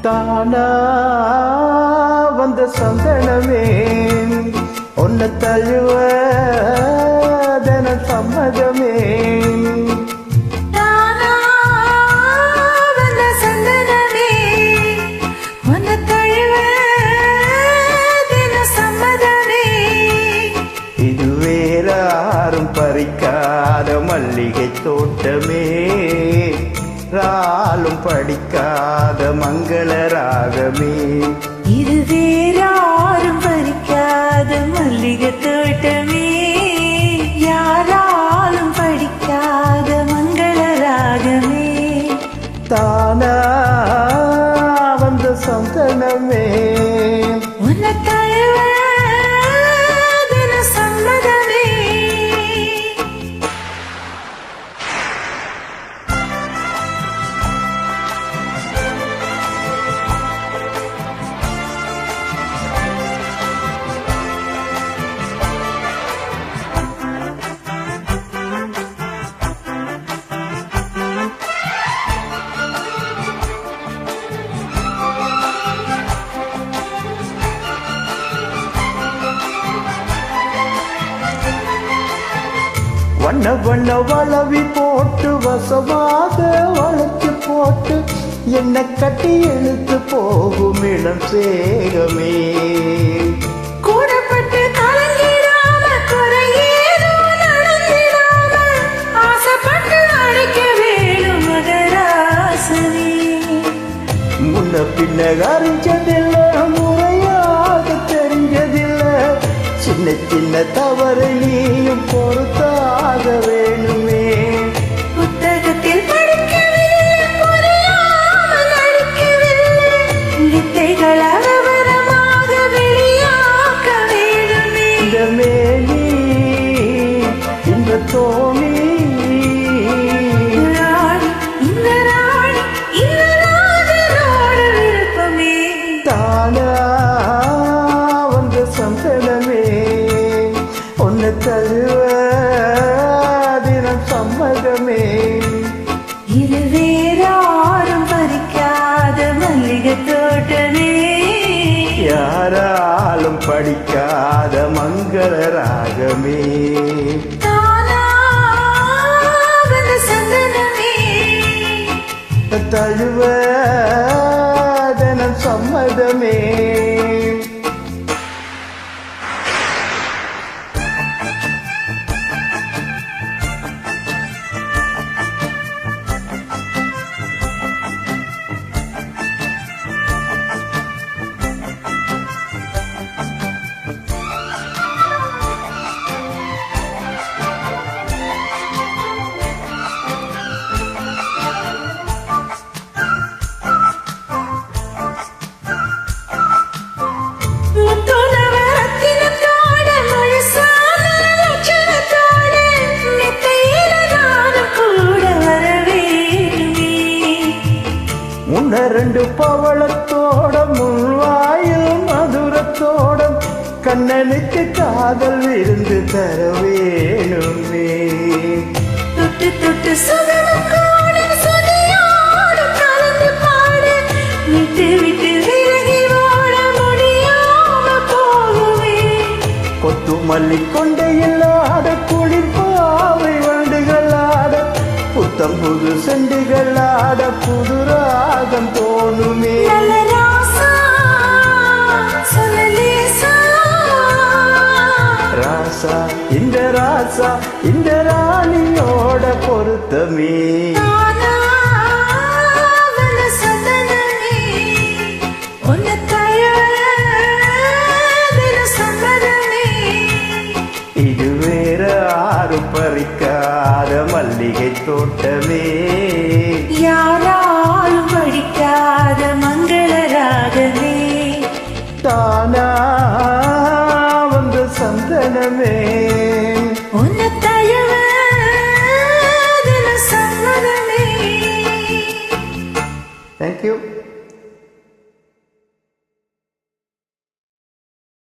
தானா வந்த சந்தனமே ஒன்ன தழுவ தன சம்மதமே. தானா வந்த சந்தனமே ஒன்ன தழுவ தன சம்மதமே. இது வேறாரும் பறிக்காத மல்லிகை தோட்டமே, ராலும் படிக்காத மங்கள ராகமே. இது வேறாரும் பறிக்காத மல்லிகை தோட்டமே, யாராலும் படிக்காத மங்கள ராகமே. தானா வந்த சந்தனமே உன்னை தழுவ தின சம்மதமே. வண்ண வண்ண வளவி போட்டு வசமாக வளைச்சு போட்டு என்ன கட்டி இழுத்து போகும் இளம் சேகமே. கூடப்பட்டு கலங்கிடாம குறையேதோ நடந்திடாம ஆசைப்பட்டு அழைக்க வேணும் மகராசனே. முன்ன பின்ன அறிஞ்சதில்ல, முறையாக தெரிஞ்சதில்ல, சின்ன சின்ன தவறு நீயும் பொறுத்தாக வேணுமே. புத்தகத்தில் படிக்கவில்லை, புரியாமல் நடிக்கவில்லை, வித்தைகள் அவரமாக வெளியாக்க வேணுமே. இந்த மேனி இந்த தோணி ராணி, இந்த ராணி, இந்த ராஜனோட விருப்பமே. தானா வந்த சந்தனமே ஒன்ன தழுவ தினம் சம்மதமே. இது வேறாரும் பறிக்காத மல்லிகை தோட்டமே, யாராலும் படிக்காத மங்கள ராகமே. தானா வந்த சந்தனமே. தழுவ தினம் சம்மதமே. ரெண்டு பவளத்தோட முன்வாயில் மதுரத்தோட கண்ணனுக்கு காதல் விருந்து தர வேணுமே. தொட்டு தொட்டு சுகமோடு சுதியோடு கலந்து பாடு, விட்டு விட்டு விலகி ஓட முடியாம போகுமே. கொத்து மல்லி கொண்டையில் ஆட, குளிர் பாவை வண்டுகள் ஆட, புத்தம் புது செண்டுகள் ஆட, புது ராகம் தோணுமே. நல்ல ராசா சொல்லலேசா, ராசா இந்த ராசா இந்த ராணியோட பொருத்தமே. தானா வந்த சந்தனமே உன்னை தழுவ தினம் சம்மதமே. இது வேற ஆரும் பறிக்காத மல்லிகை தோட்டமே, யாராலும் படிக்காத மங்கள ராகமே. தானா வந்த சந்தனமே உன்னை தழுவ தினம் சம்மதமே. Thank you.